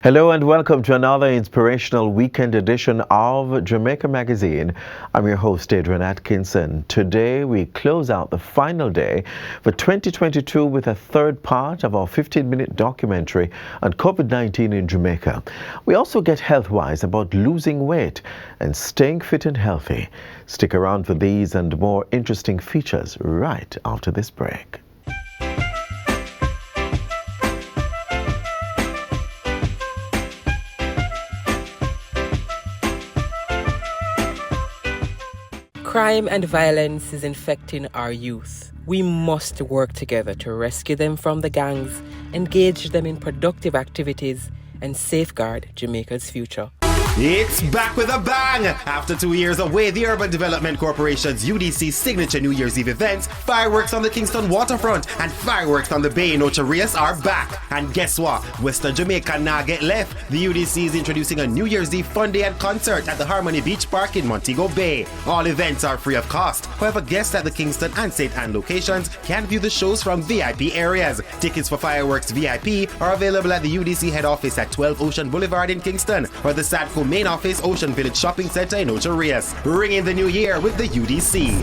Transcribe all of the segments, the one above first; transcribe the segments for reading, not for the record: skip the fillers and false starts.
Hello and welcome to another inspirational weekend edition of Jamaica Magazine. I'm your host, Adrian Atkinson. Today we close out the final day for 2022 with a third part of our 15-minute documentary on COVID-19 in Jamaica. We also get health-wise about losing weight and staying fit and healthy. Stick around for these and more interesting features right after this break. Crime and violence is infecting our youth. We must work together to rescue them from the gangs, engage them in productive activities, and safeguard Jamaica's future. It's back with a bang! After 2 years away, the Urban Development Corporation's UDC signature New Year's Eve events, fireworks on the Kingston waterfront and fireworks on the bay in Ocho Rios are back. And guess what? Western Jamaica now get left. The UDC is introducing a New Year's Eve fun day and concert at the Harmony Beach Park in Montego Bay. All events are free of cost. However, guests at the Kingston and St. Anne locations can view the shows from VIP areas. Tickets for fireworks VIP are available at the UDC head office at 12 Ocean Boulevard in Kingston or the Sadco main office, Ocean Village Shopping Center in Ocho Rios. Ringing the new year with the UDC.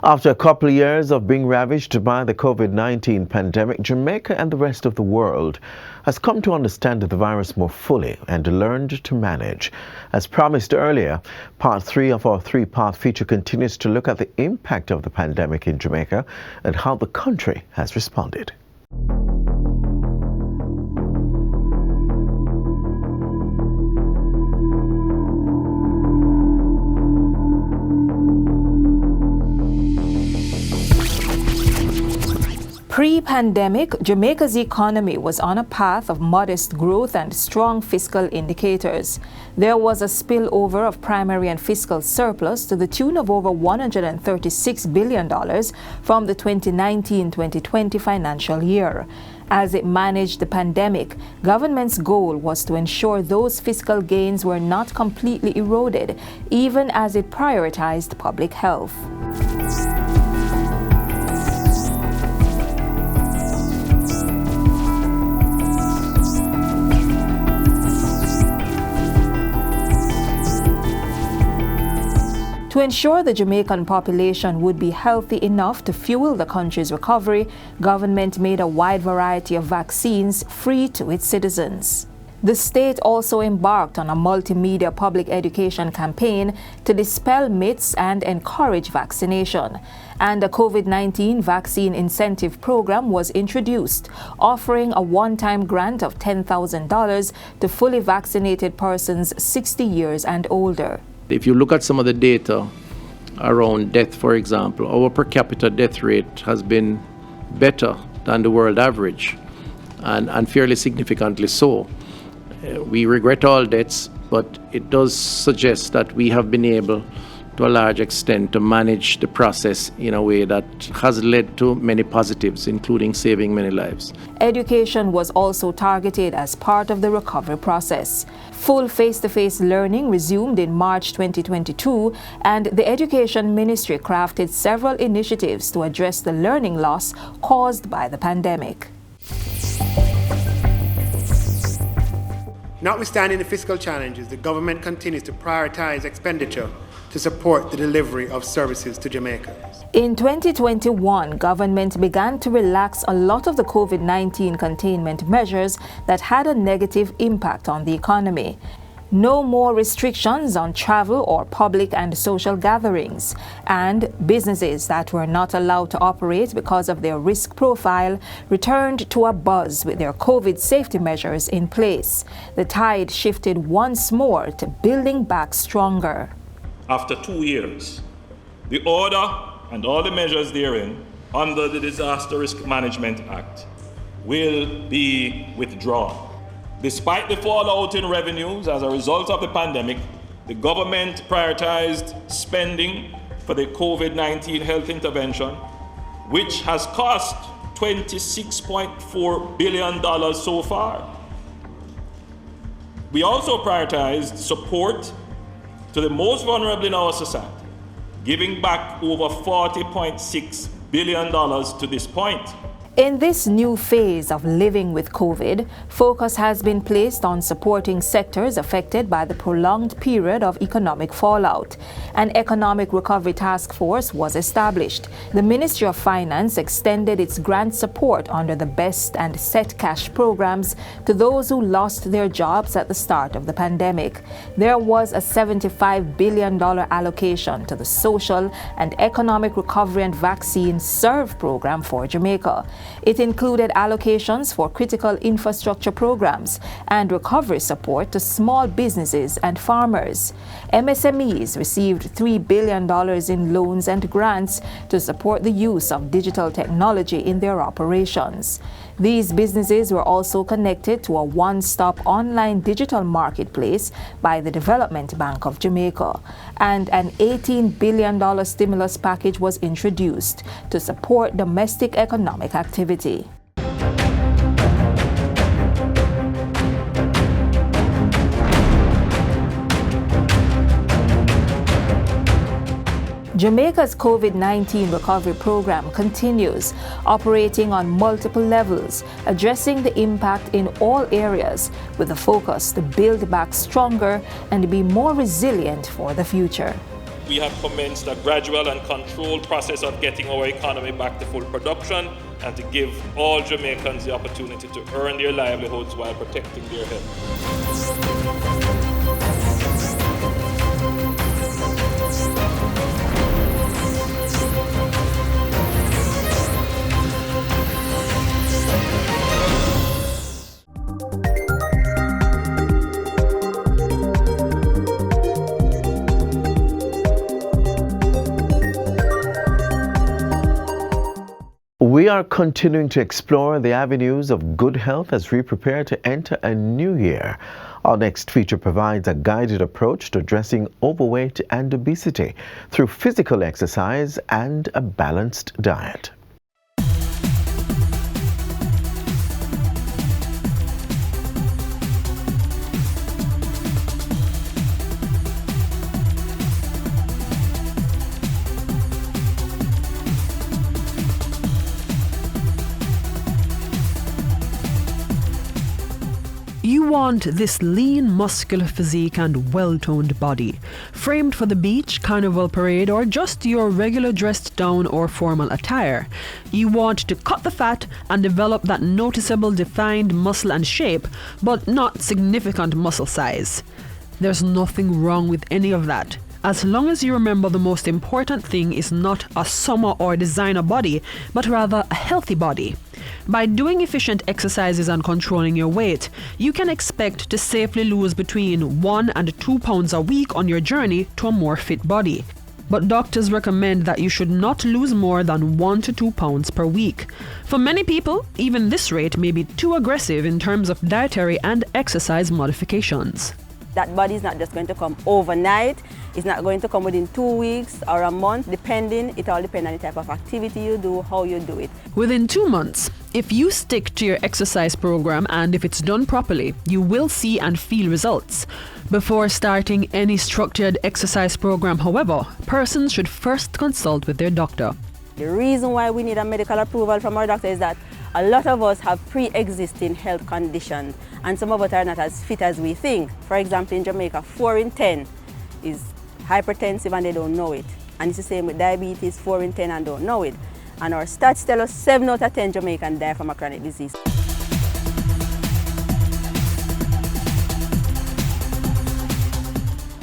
After a couple of years of being ravaged by the COVID-19 pandemic, Jamaica and the rest of the world has come to understand the virus more fully and learned to manage. As promised earlier, part 3 of our 3-part feature continues to look at the impact of the pandemic in Jamaica and how the country has responded. Pre-pandemic, Jamaica's economy was on a path of modest growth and strong fiscal indicators. There was a spillover of primary and fiscal surplus to the tune of over $136 billion from the 2019-2020 financial year. As it managed the pandemic, government's goal was to ensure those fiscal gains were not completely eroded, even as it prioritized public health. To ensure the Jamaican population would be healthy enough to fuel the country's recovery, government made a wide variety of vaccines free to its citizens. The state also embarked on a multimedia public education campaign to dispel myths and encourage vaccination. And a COVID-19 vaccine incentive program was introduced, offering a one-time grant of $10,000 to fully vaccinated persons 60 years and older. If you look at some of the data around death, for example, our per capita death rate has been better than the world average, and fairly significantly so. We regret all deaths, but it does suggest that we have been able, to a large extent, to manage the process in a way that has led to many positives, including saving many lives. Education was also targeted as part of the recovery process. Full face-to-face learning resumed in March 2022, and the Education Ministry crafted several initiatives to address the learning loss caused by the pandemic. Notwithstanding the fiscal challenges, the government continues to prioritize expenditure to support the delivery of services to Jamaicans. In 2021, government began to relax a lot of the COVID-19 containment measures that had a negative impact on the economy. No more restrictions on travel or public and social gatherings, and businesses that were not allowed to operate because of their risk profile returned to a buzz with their COVID safety measures in place. The tide shifted once more to building back stronger. After 2 years, the order and all the measures therein under the Disaster Risk Management Act will be withdrawn. Despite the fallout in revenues as a result of the pandemic, the government prioritized spending for the COVID-19 health intervention, which has cost $26.4 billion so far. We also prioritized support to the most vulnerable in our society, giving back over $40.6 billion to this point. In this new phase of living with COVID, focus has been placed on supporting sectors affected by the prolonged period of economic fallout. An economic recovery task force was established. The Ministry of Finance extended its grant support under the Best and Set Cash programs to those who lost their jobs at the start of the pandemic. There was a $75 billion allocation to the Social and Economic Recovery and Vaccine SERVE program for Jamaica. It included allocations for critical infrastructure programs and recovery support to small businesses and farmers. MSMEs received $3 billion in loans and grants to support the use of digital technology in their operations. These businesses were also connected to a one-stop online digital marketplace by the Development Bank of Jamaica. And an $18 billion stimulus package was introduced to support domestic economic activity. Jamaica's COVID-19 recovery program continues, operating on multiple levels, addressing the impact in all areas, with a focus to build back stronger and be more resilient for the future. We have commenced a gradual and controlled process of getting our economy back to full production and to give all Jamaicans the opportunity to earn their livelihoods while protecting their health. We are continuing to explore the avenues of good health as we prepare to enter a new year. Our next feature provides a guided approach to addressing overweight and obesity through physical exercise and a balanced diet. You want this lean, muscular physique and well-toned body, framed for the beach, carnival parade, or just your regular dressed down or formal attire. You want to cut the fat and develop that noticeable defined muscle and shape, but not significant muscle size. There's nothing wrong with any of that, as long as you remember the most important thing is not a summer or designer body, but rather a healthy body. By doing efficient exercises and controlling your weight, you can expect to safely lose between 1 and 2 pounds a week on your journey to a more fit body. But doctors recommend that you should not lose more than 1 to 2 pounds per week. For many people, even this rate may be too aggressive in terms of dietary and exercise modifications. That body is not just going to come overnight. It's not going to come within 2 weeks or a month, depending. It all depends on the type of activity you do, how you do it. Within 2 months, if you stick to your exercise program and if it's done properly, you will see and feel results. Before starting any structured exercise program, however, persons should first consult with their doctor. The reason why we need a medical approval from our doctor is that a lot of us have pre-existing health conditions, and some of us are not as fit as we think. For example, in Jamaica, 4 in 10 is hypertensive and they don't know it. And it's the same with diabetes, 4 in 10 and don't know it. And our stats tell us 7 out of 10 Jamaicans die from a chronic disease.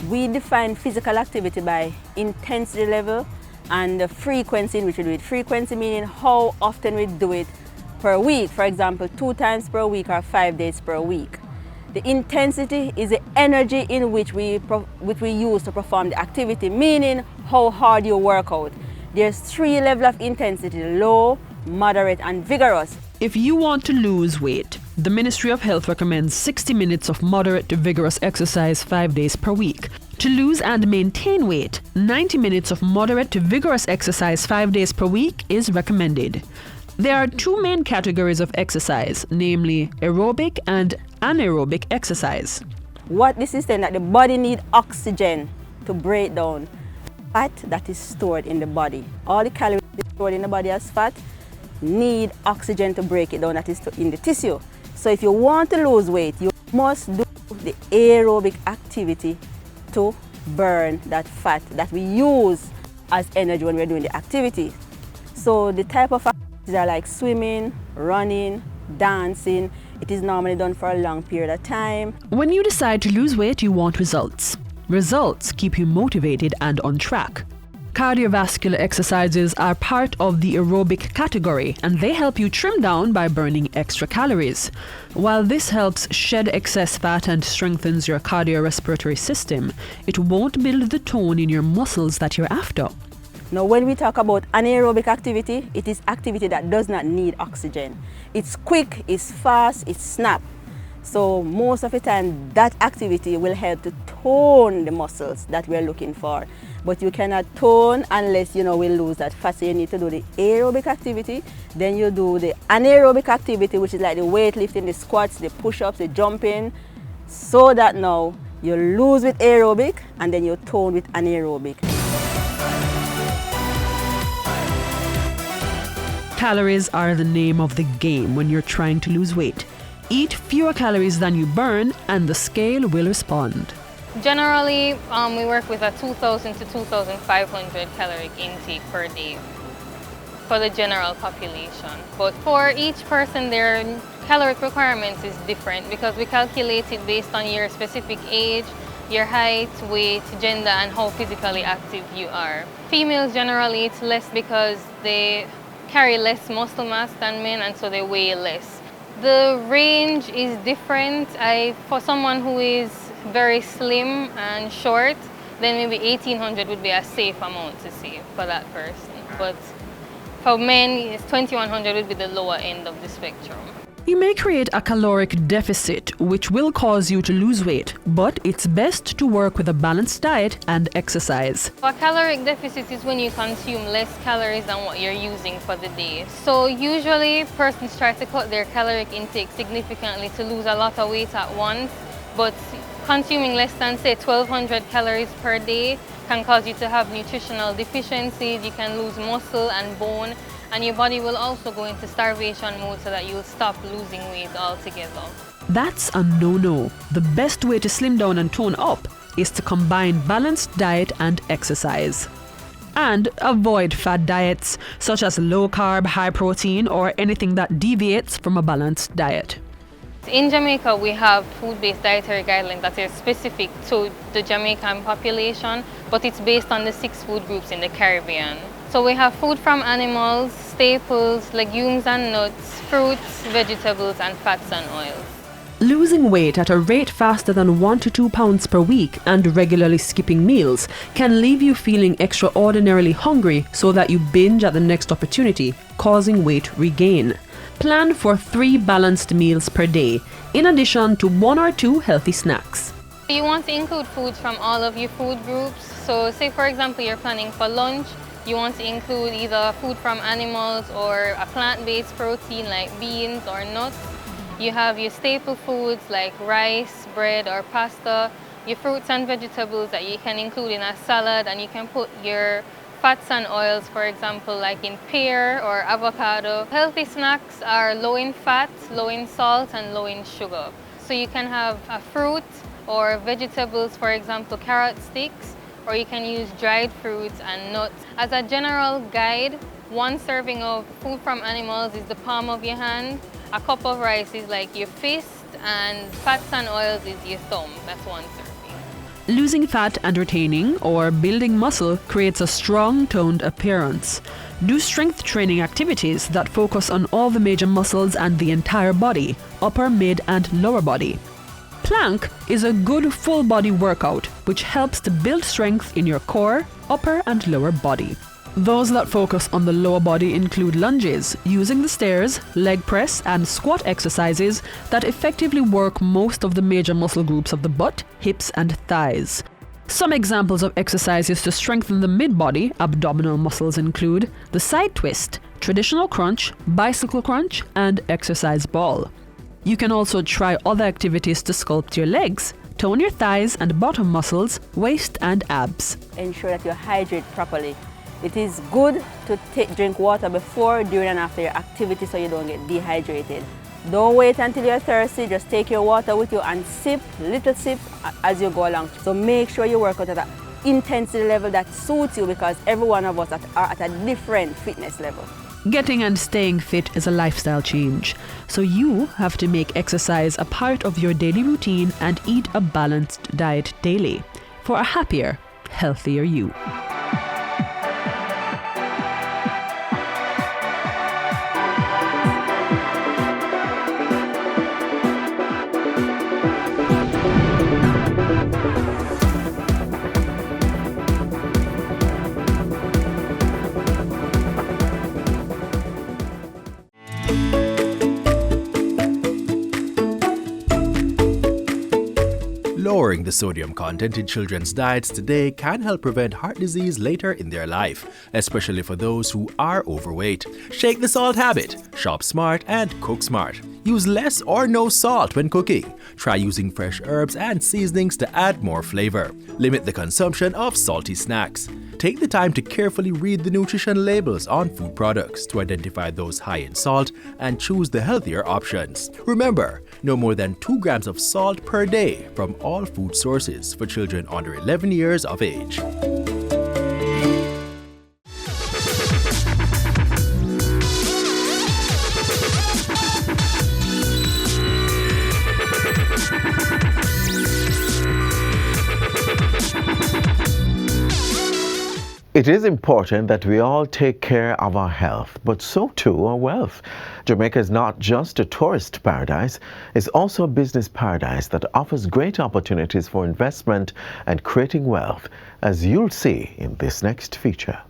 We define physical activity by intensity level and the frequency in which we do it. Frequency meaning how often we do it per week. For example, 2 times per week or 5 days per week. The intensity is the energy in which we use to perform the activity, meaning how hard you work out. There's 3 levels of intensity: low, moderate, and vigorous. If you want to lose weight, the Ministry of Health recommends 60 minutes of moderate to vigorous exercise 5 days per week. To lose and maintain weight, 90 minutes of moderate to vigorous exercise 5 days per week is recommended. There are 2 main categories of exercise, namely aerobic and anaerobic exercise. What this is saying that the body needs oxygen to break down fat that is stored in the body. All the calories stored in the body as fat, need oxygen to break it down, that is in the tissue. So if you want to lose weight, you must do the aerobic activity to burn that fat that we use as energy when we're doing the activity. So the type of activities are like swimming, running, dancing. It is normally done for a long period of time. When you decide to lose weight, you want results. Results keep you motivated and on track. Cardiovascular exercises are part of the aerobic category, and they help you trim down by burning extra calories. While this helps shed excess fat and strengthens your cardiorespiratory system, it won't build the tone in your muscles that you're after. Now, when we talk about anaerobic activity, it is activity that does not need oxygen. It's quick, it's fast, it's snap. So most of the time, that activity will help to tone the muscles that we're looking for. But you cannot tone unless, we lose that fat. So you need to do the aerobic activity, then you do the anaerobic activity, which is like the weightlifting, the squats, the push-ups, the jumping, so that now you lose with aerobic and then you tone with anaerobic. Calories are the name of the game when you're trying to lose weight. Eat fewer calories than you burn and the scale will respond. Generally, we work with a 2,000 to 2,500 caloric intake per day for the general population. But for each person, their caloric requirements is different because we calculate it based on your specific age, your height, weight, gender, and how physically active you are. Females generally eat less because they carry less muscle mass than men, and so they weigh less. The range is different. For someone who is very slim and short, then maybe 1,800 would be a safe amount to see for that person. But for men, 2,100 would be the lower end of the spectrum. You may create a caloric deficit, which will cause you to lose weight, but it's best to work with a balanced diet and exercise. A caloric deficit is when you consume less calories than what you're using for the day. So usually persons try to cut their caloric intake significantly to lose a lot of weight at once, but consuming less than, say, 1,200 calories per day can cause you to have nutritional deficiencies. You can lose muscle and bone, and your body will also go into starvation mode so that you'll stop losing weight altogether. That's a no-no. The best way to slim down and tone up is to combine balanced diet and exercise. And avoid fad diets such as low-carb, high-protein, or anything that deviates from a balanced diet. In Jamaica, we have food-based dietary guidelines that are specific to the Jamaican population, but it's based on the 6 food groups in the Caribbean. So we have food from animals, staples, legumes and nuts, fruits, vegetables, and fats and oils. Losing weight at a rate faster than 1 to 2 pounds per week and regularly skipping meals can leave you feeling extraordinarily hungry so that you binge at the next opportunity, causing weight regain. Plan for 3 balanced meals per day, in addition to 1 or 2 healthy snacks. You want to include foods from all of your food groups. So say, for example, you're planning for lunch, you want to include either food from animals or a plant-based protein like beans or nuts. You have your staple foods like rice, bread, or pasta, your fruits and vegetables that you can include in a salad, and you can put your fats and oils, for example, like in pear or avocado. Healthy snacks are low in fat, low in salt, and low in sugar. So you can have a fruit or vegetables, for example, carrot sticks, or you can use dried fruits and nuts. As a general guide, 1 serving of food from animals is the palm of your hand, a cup of rice is like your fist, and fats and oils is your thumb. That's 1 serving. Losing fat and retaining or building muscle creates a strong, toned appearance. Do strength training activities that focus on all the major muscles and the entire body, upper, mid, and lower body. Plank is a good full body workout which helps to build strength in your core, upper and lower body. Those that focus on the lower body include lunges, using the stairs, leg press and squat exercises that effectively work most of the major muscle groups of the butt, hips and thighs. Some examples of exercises to strengthen the mid-body abdominal muscles include the side twist, traditional crunch, bicycle crunch and exercise ball. You can also try other activities to sculpt your legs, tone your thighs and bottom muscles, waist and abs. Ensure that you hydrate properly. It is good to drink water before, during and after your activity so you don't get dehydrated. Don't wait until you're thirsty, just take your water with you and sip, little sip as you go along. So make sure you work out at an intensity level that suits you, because every one of us are at a different fitness level. Getting and staying fit is a lifestyle change, so you have to make exercise a part of your daily routine and eat a balanced diet daily for a happier, healthier you. Lowering the sodium content in children's diets today can help prevent heart disease later in their life, especially for those who are overweight. Shake the salt habit, shop smart and cook smart. Use less or no salt when cooking. Try using fresh herbs and seasonings to add more flavor. Limit the consumption of salty snacks. Take the time to carefully read the nutrition labels on food products to identify those high in salt and choose the healthier options. Remember, no more than 2 grams of salt per day from all food sources for children under 11 years of age. It is important that we all take care of our health, but so too our wealth. Jamaica is not just a tourist paradise, it's also a business paradise that offers great opportunities for investment and creating wealth, as you'll see in this next feature.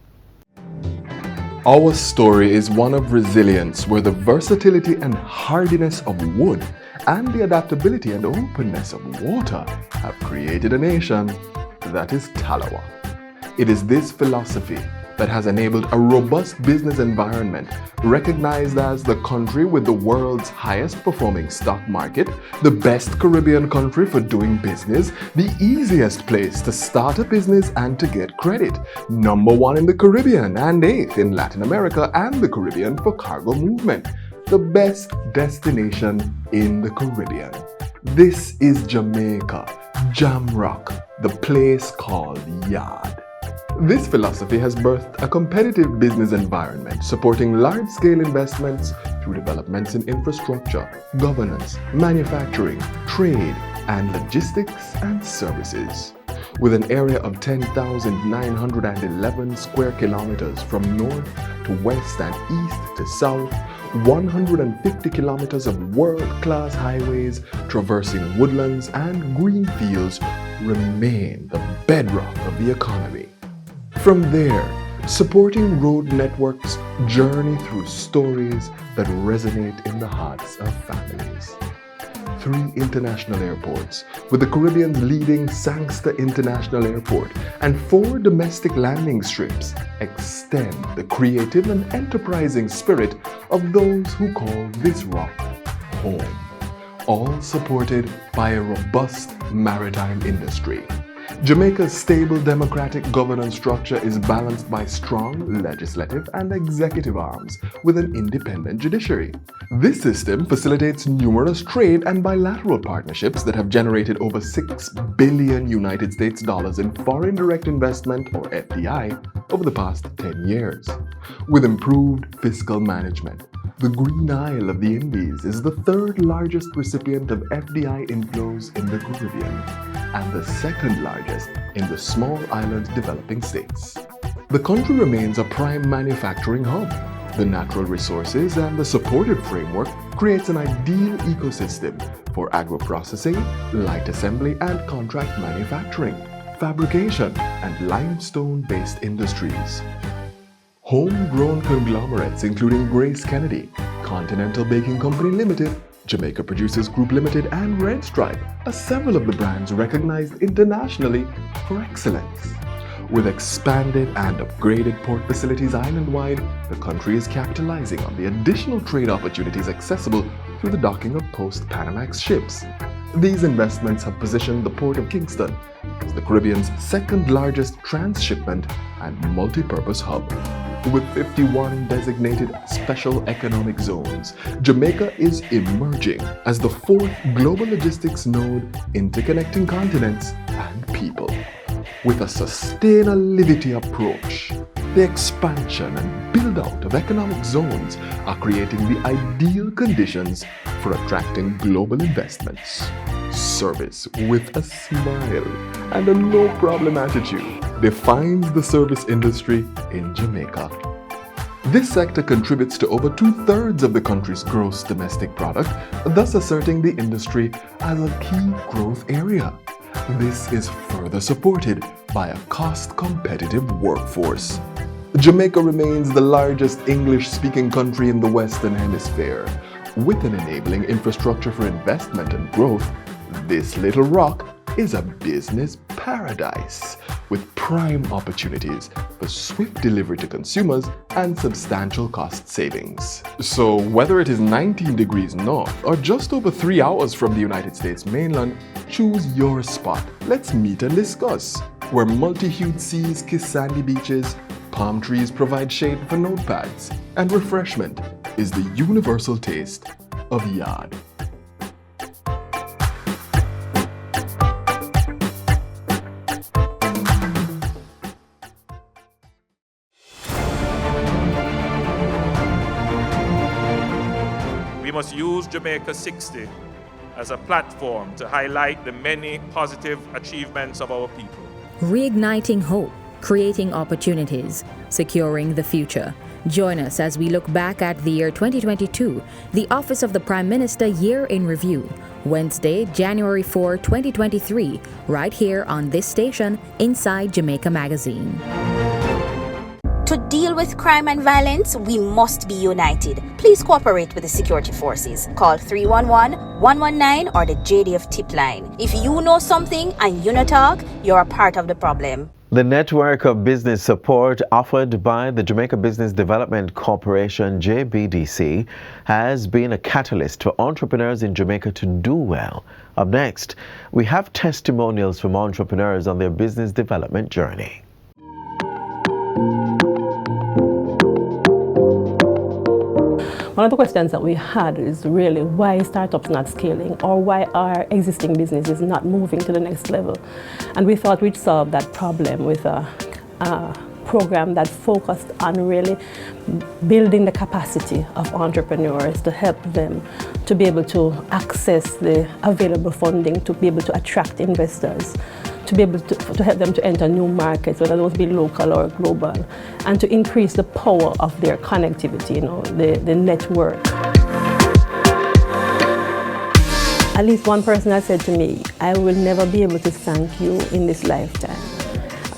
Our story is one of resilience, where the versatility and hardiness of wood and the adaptability and openness of water have created a nation that is Talawa. It is this philosophy that has enabled a robust business environment, recognized as the country with the world's highest performing stock market, the best Caribbean country for doing business, the easiest place to start a business and to get credit, #1 in the Caribbean and 8th in Latin America and the Caribbean for cargo movement, the best destination in the Caribbean. This is Jamaica, Jamrock, the place called Yard. This philosophy has birthed a competitive business environment supporting large-scale investments through developments in infrastructure, governance, manufacturing, trade, and logistics and services. With an area of 10,911 square kilometers from north to west and east to south, 150 kilometers of world-class highways traversing woodlands and green fields remain the bedrock of the economy. From there, supporting road networks journey through stories that resonate in the hearts of families. 3 international airports, with the Caribbean's leading Sangster International Airport, and 4 domestic landing strips extend the creative and enterprising spirit of those who call this rock home, all supported by a robust maritime industry. Jamaica's stable democratic governance structure is balanced by strong legislative and executive arms with an independent judiciary. This system facilitates numerous trade and bilateral partnerships that have generated over $6 billion United States dollars in foreign direct investment, or FDI, over the past 10 years. With improved fiscal management, the Green Isle of the Indies is the 3rd largest recipient of FDI inflows in the Caribbean and the 2nd largest in the small island developing states. The country remains a prime manufacturing hub. The natural resources and the supportive framework creates an ideal ecosystem for agro-processing, light assembly and contract manufacturing, fabrication and limestone-based industries. Homegrown conglomerates including Grace Kennedy, Continental Baking Company Limited, Jamaica Producers Group Limited and Red Stripe are several of the brands recognized internationally for excellence. With expanded and upgraded port facilities island-wide, the country is capitalizing on the additional trade opportunities accessible through the docking of post-Panamax ships. These investments have positioned the Port of Kingston as the Caribbean's second largest transshipment and multi-purpose hub. With 51 designated special economic zones, Jamaica is emerging as the fourth global logistics node interconnecting continents and people. With a sustainability approach, the expansion and build-out of economic zones are creating the ideal conditions for attracting global investments. Service with a smile and a no-problem attitude defines the service industry in Jamaica. This sector contributes to over 2/3 of the country's gross domestic product, thus asserting the industry as a key growth area. This is further supported by a cost-competitive workforce. Jamaica remains the largest English-speaking country in the Western Hemisphere. With an enabling infrastructure for investment and growth, this little rock is a business paradise with prime opportunities for swift delivery to consumers and substantial cost savings. So whether it is 19 degrees north or just over 3 hours from the United States mainland, choose your spot. Let's meet and discuss. Where multi-hued seas kiss sandy beaches, palm trees provide shade for notepads, and refreshment is the universal taste of yard. We must use Jamaica 60 as a platform to highlight the many positive achievements of our people. Reigniting hope, creating opportunities, securing the future. Join us as we look back at the year 2022, the Office of the Prime Minister Year in Review, Wednesday, January 4, 2023, right here on this station inside Jamaica Magazine. To deal with crime and violence, we must be united. Please cooperate with the security forces. Call 311-119 or the JDF tip line. If you know something and you not talk, you're a part of the problem. The network of business support offered by the Jamaica Business Development Corporation, JBDC, has been a catalyst for entrepreneurs in Jamaica to do well. Up next, we have testimonials from entrepreneurs on their business development journey. One of the questions that we had is really why startups not scaling, or why our existing business is not moving to the next level. And we thought we'd solve that problem with a program that focused on really building the capacity of entrepreneurs to help them to be able to access the available funding, to be able to attract investors, to be able to help them to enter new markets, whether those be local or global, and to increase the power of their connectivity, the network. At least one person has said to me, I will never be able to thank you in this lifetime.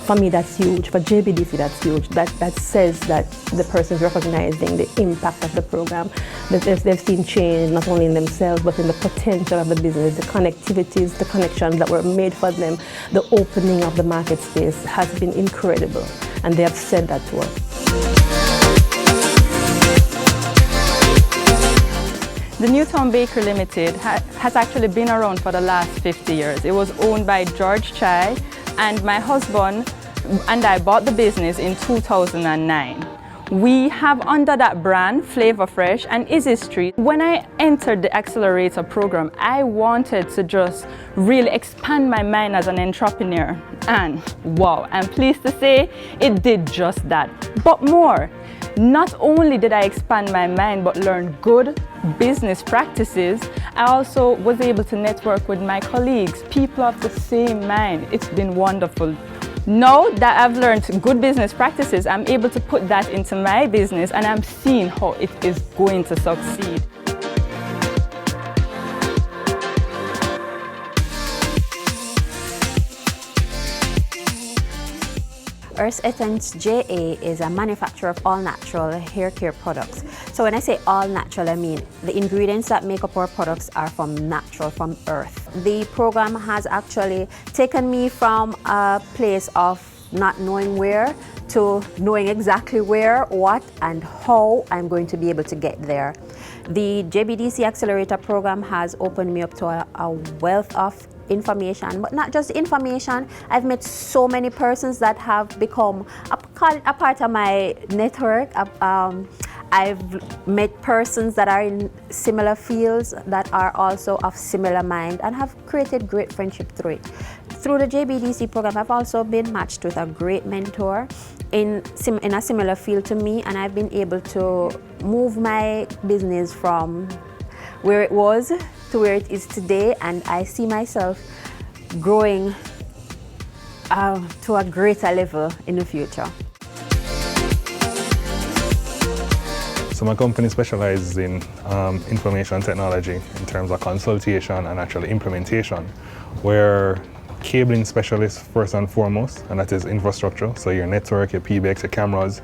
For me, that's huge. For JBDC, that's huge. That says that the person's recognizing the impact of the program, that they've seen change not only in themselves, but in the potential of the business, the connectivities, the connections that were made for them, the opening of the market space has been incredible. And they have said that to us. The Newtown Bakery Limited has actually been around for the last 50 years. It was owned by George Chai, and my husband and I bought the business in 2009. We have under that brand Flavor Fresh and Easy Street. When I entered the accelerator program, I wanted to just really expand my mind as an entrepreneur. And wow, I'm pleased to say it did just that. But more, not only did I expand my mind but learn good business practices, I also was able to network with my colleagues, people of the same mind. It's been wonderful. Now that I've learned good business practices, I'm able to put that into my business, and I'm seeing how it is going to succeed. Earth Essence JA is a manufacturer of all-natural hair care products. So when I say all-natural, I mean the ingredients that make up our products are from earth. The program has actually taken me from a place of not knowing where to knowing exactly where, what, and how I'm going to be able to get there. The JBDC Accelerator program has opened me up to a wealth of information, but not just information. I've met so many persons that have become a part of my network. I've met persons that are in similar fields that are also of similar mind and have created great friendship through it. Through the JBDC program, I've also been matched with a great mentor in a similar field to me, and I've been able to move my business from where it was to where it is today, and I see myself growing to a greater level in the future. So my company specializes in information technology in terms of consultation and actually implementation. We're cabling specialists first and foremost, and that is infrastructure, so your network, your PBX, your cameras.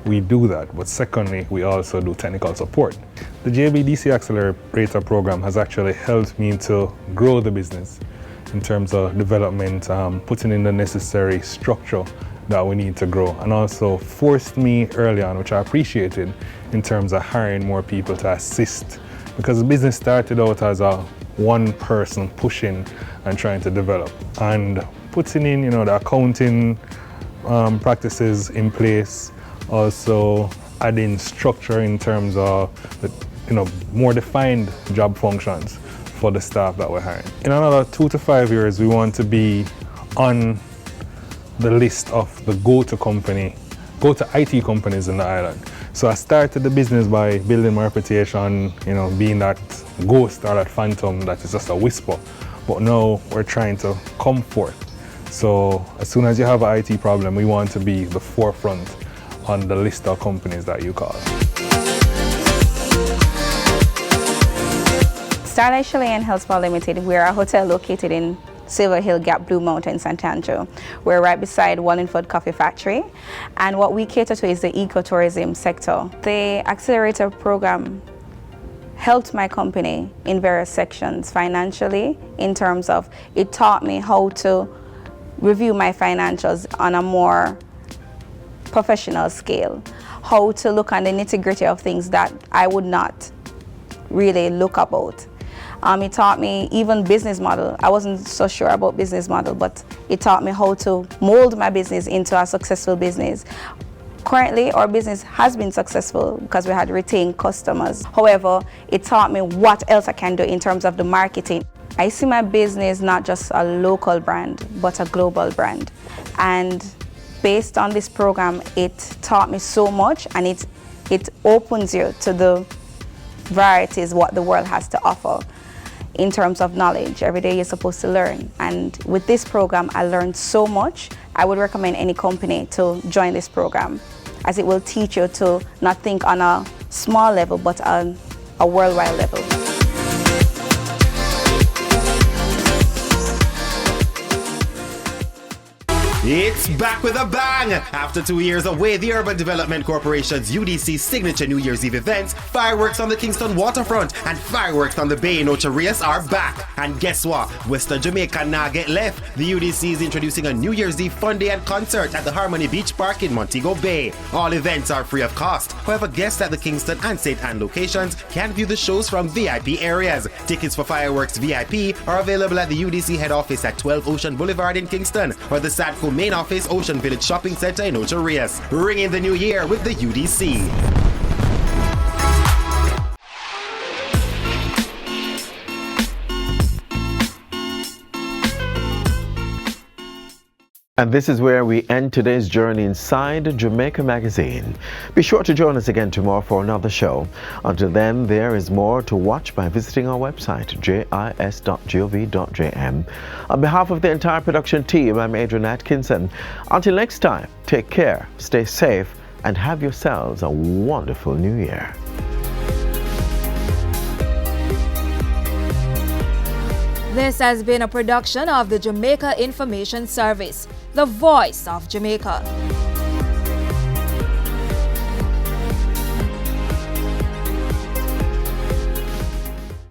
We do that, but secondly, we also do technical support. The JBDC Accelerator program has actually helped me to grow the business in terms of development, putting in the necessary structure that we need to grow, and also forced me early on, which I appreciated, in terms of hiring more people to assist, because the business started out as a one person pushing and trying to develop, and putting in, the accounting practices in place, also adding structure in terms of more defined job functions for the staff that we're hiring. In another 2 to 5 years, we want to be on the list of the go-to IT companies in the island. So I started the business by building my reputation, being that ghost or that phantom that is just a whisper. But now we're trying to come forth. So as soon as you have an IT problem, we want to be the forefront on the list of companies that you call. Starlight Chalet and Health Spa Limited, we're a hotel located in Silver Hill Gap, Blue Mountain, St. Andrew. We're right beside Wallingford Coffee Factory, and what we cater to is the ecotourism sector. The accelerator program helped my company in various sections financially, in terms of it taught me how to review my financials on a more professional scale, how to look on the nitty-gritty of things that I would not really look about. It taught me even business model. I wasn't so sure about business model, but it taught me how to mold my business into a successful business. Currently, our business has been successful because we had retained customers. However, it taught me what else I can do in terms of the marketing. I see my business not just a local brand, but a global brand. And based on this program, it taught me so much, and it opens you to the varieties what the world has to offer in terms of knowledge. Every day you're supposed to learn, and with this program I learned so much. I would recommend any company to join this program, as it will teach you to not think on a small level but on a worldwide level. It's back with a bang! After 2 years away, the Urban Development Corporation's UDC signature New Year's Eve events, fireworks on the Kingston waterfront and fireworks on the bay in Ocho Rios are back. And guess what? Western Jamaica nah get left. The UDC is introducing a New Year's Eve fun day and concert at the Harmony Beach Park in Montego Bay. All events are free of cost. However, guests at the Kingston and St. Ann locations can view the shows from VIP areas. Tickets for fireworks VIP are available at the UDC head office at 12 Ocean Boulevard in Kingston, or the Sadco main office, Ocean Village Shopping Center in Ocho Rios. Ring in the new year with the UDC. And this is where we end today's journey inside Jamaica Magazine. Be sure to join us again tomorrow for another show. Until then, there is more to watch by visiting our website, jis.gov.jm. On behalf of the entire production team, I'm Adrian Atkinson. Until next time, take care, stay safe, and have yourselves a wonderful new year. This has been a production of the Jamaica Information Service, the voice of Jamaica.